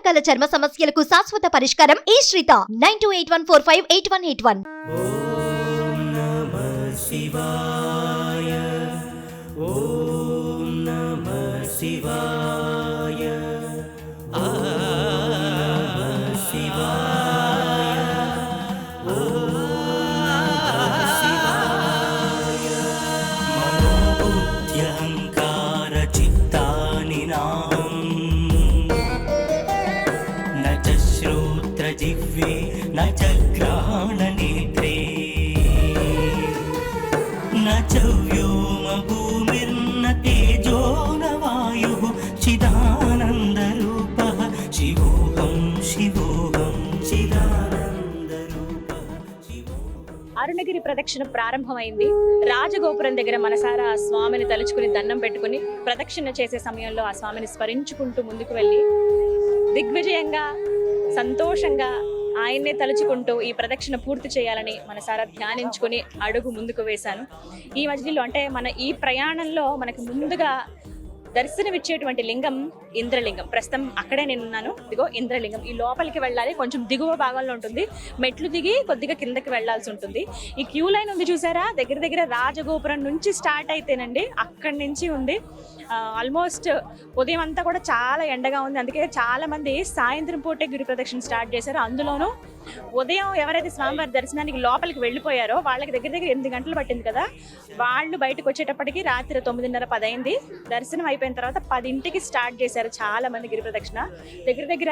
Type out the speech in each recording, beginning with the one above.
రకాల చర్మ సమస్యలకు శాశ్వత పరిష్కారం ఈ శ్రీత 9281458181. ఓం నమః శివాయ ఓం నమః శివాయ శివాయ ఓం నమః శివాయ మనోబుద్ధ్యహంకార చిత్తాని నాహం న చ శ్రోత్ర జిహ్వే న చ గ్రహణ నేత్రే న చ వ్యోమ భూమిర్న తేజో న వాయుః చిదానంద రూపః శివోహం శివోహం చిదానంద రూపః శివోహం. అరుణగిరి ప్రదక్షిణ ప్రారంభమైంది. రాజగోపురం దగ్గర మనసారా ఆ స్వామిని తలుచుకుని దండం పెట్టుకుని ప్రదక్షిణ చేసే సమయంలో ఆ స్వామిని స్మరించుకుంటూ ముందుకు వెళ్ళి దిగ్విజయంగా సంతోషంగా ఆయన్నే తలుచుకుంటూ ఈ ప్రదక్షిణ పూర్తి చేయాలని మనసారా ధ్యానించుకుని అడుగు ముందుకు వేశాను. ఈ మధ్యలో అంటే మన ఈ ప్రయాణంలో మనకు ముందుగా దర్శనమిచ్చేటువంటి లింగం ఇంద్రలింగం. ప్రస్తుతం అక్కడే నేను ఉన్నాను. ఇదిగో ఇంద్రలింగం. ఈ లోపలికి వెళ్ళాలి, కొంచెం దిగువ భాగంలో ఉంటుంది. మెట్లు దిగి కొద్దిగా కిందకి వెళ్లాల్సి ఉంటుంది. ఈ క్యూ లైన్ ఉంది చూసారా, దగ్గర దగ్గర రాజగోపురం నుంచి స్టార్ట్ అయితేనండి అక్కడి నుంచి ఉంది. ఆల్మోస్ట్ ఉదయం అంతా కూడా చాలా ఎండగా ఉంది. అందుకే చాలా మంది సాయంత్రం పూటే గిరి ప్రదక్షిణ స్టార్ట్ చేశారు. అందులోనూ ఉదయం ఎవరైతే స్వామివారి దర్శనానికి లోపలికి వెళ్ళిపోయారో వాళ్ళకి దగ్గర దగ్గర 8 గంటలు పట్టింది కదా, వాళ్ళు బయటకు వచ్చేటప్పటికి రాత్రి 9:30-10 అయింది. దర్శనం అయిపోయిన తర్వాత 10ంటికి స్టార్ట్ చేశారు చాలా మంది గిరి ప్రదక్షిణ. దగ్గర దగ్గర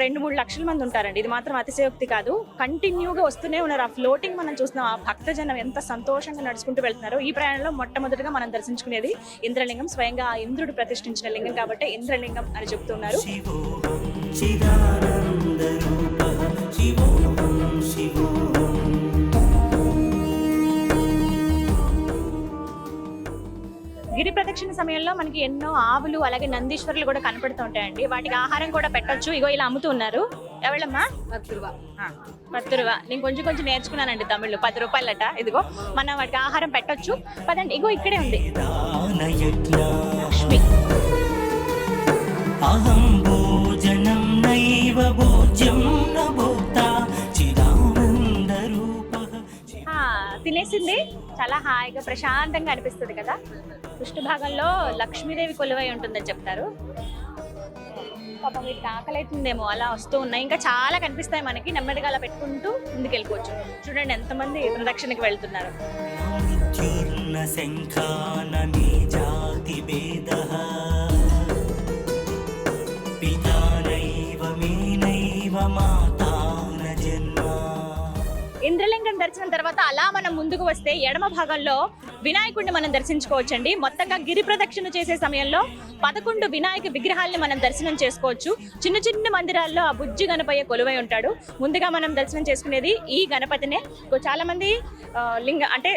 2-3 లక్షల మంది ఉంటారండి. ఇది మాత్రం అతిశయోక్తి కాదు. కంటిన్యూగా వస్తూనే ఉన్నారు. ఆ ఫ్లోటింగ్ మనం చూస్తున్నాం. ఆ భక్తజనం ఎంత సంతోషంగా నడుచుకుంటూ వెళ్తున్నారు. ఈ ప్రయాణంలో మొట్టమొదటిగా మనం దర్శించుకునేది ఇంద్రలింగం. స్వయంగా ఆ ఇంద్రుడు ప్రతిష్ఠించిన లింగం కాబట్టి ఇంద్రలింగం అని చెప్తున్నారు. శివోహం చిదానంద రూపః శివోహం శివోహం. గిరి ప్రదక్షిణ సమయంలో మనకి ఎన్నో ఆవులు అలాగే నందీశ్వరులు కూడా కనపడుతూ ఉంటాయండి. వాటికి ఆహారం కూడా పెట్టొచ్చు. ఇగో ఇలా అమ్ముతూ ఉన్నారు. ఎవళ్ళమ్మా? 10 రూపా. నేను కొంచెం కొంచెం నేర్చుకున్నానండి తమిళ్లో. 10 రూపాయలట. ఇదిగో మనం వాటికి ఆహారం పెట్టొచ్చు. పదండి. ఇగో ఇక్కడే ఉంది లక్ష్మి. అహం భోజనం నైవ భోజ్యం న భోక్తా చిదానంద రూపః. తినేసింది. చాలా హాయిగా ప్రశాంతంగా అనిపిస్తుంది కదా. పృష్ఠ భాగంలో లక్ష్మీదేవి కొలువై ఉంటుందని చెప్తారు. పాపం వీటికి ఆకలి అవుతుందేమో అలా వస్తూ ఉన్నాయి. ఇంకా చాలా కనిపిస్తాయి మనకి. నెమ్మదిగా అలా పెట్టుకుంటూ ముందుకు వెళ్ళిపోవచ్చు. చూడండి ఎంతమంది ప్రదక్షిణకి వెళ్తున్నారు. మృత్యుర్న శంఖాన నీజాతి భేదః పితా నైవ మే నైవ మాతా న జన్మ. ఇంద్రలింగం దర్శనం తర్వాత అలా మనం ముందుకు వస్తే ఎడమ భాగంలో వినాయకుడిని మనం దర్శించుకోవచ్చండి. మొత్తంగా గిరి ప్రదక్షిణ చేసే సమయంలో 11 వినాయక విగ్రహాలని మనం దర్శనం చేసుకోవచ్చు. చిన్న చిన్న మందిరాల్లో ఆ బుజ్జి గణపయ్య కొలువై ఉంటాడు. ముందుగా మనం దర్శనం చేసుకునేది ఈ గణపతినే. చాలా మంది అంటే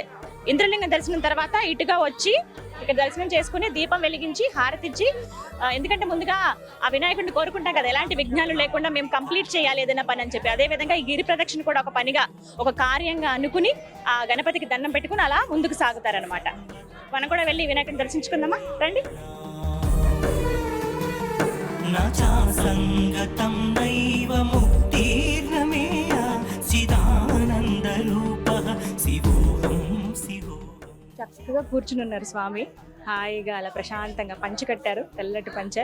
ఇంద్రలింగం దర్శనం తర్వాత ఇటుగా వచ్చి ఇక్కడ దర్శనం చేసుకుని దీపం వెలిగించి హారతిచ్చి, ఎందుకంటే ముందుగా ఆ వినాయకుడిని కోరుకుంటాం కదా, ఎలాంటి విఘ్నాలు లేకుండా మేము కంప్లీట్ చేయాలి ఏదైనా పని అని చెప్పి. అదేవిధంగా ఈ గిరి ప్రదక్షిణ కూడా ఒక పనిగా, ఒక కార్యంగా అనుకుని ఆ గణపతికి దండం పెట్టుకుని అలా ముందుకు సాగుతారనమాట. మనం కూడా వెళ్ళి వినాయకుడిని దర్శించుకుందామా? రండి. సంగతం నైవ ముక్తిర్నమేయ చిదానంద రూపః శివోహం శివోహం. చక్కగా కూర్చుని ఉన్నారు స్వామి. హాయిగా అలా ప్రశాంతంగా పంచె కట్టారు, తెల్లటి పంచె.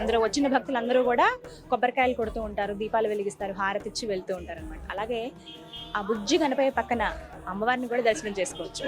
అందరూ వచ్చిన భక్తులు అందరూ కూడా కొబ్బరికాయలు కొడుతూ ఉంటారు, దీపాలు వెలిగిస్తారు, హారతిచ్చి వెళ్తూ ఉంటారు అనమాట. అలాగే ఆ బుజ్జి గణపయ్య పక్కన అమ్మవారిని కూడా దర్శనం చేసుకోవచ్చు.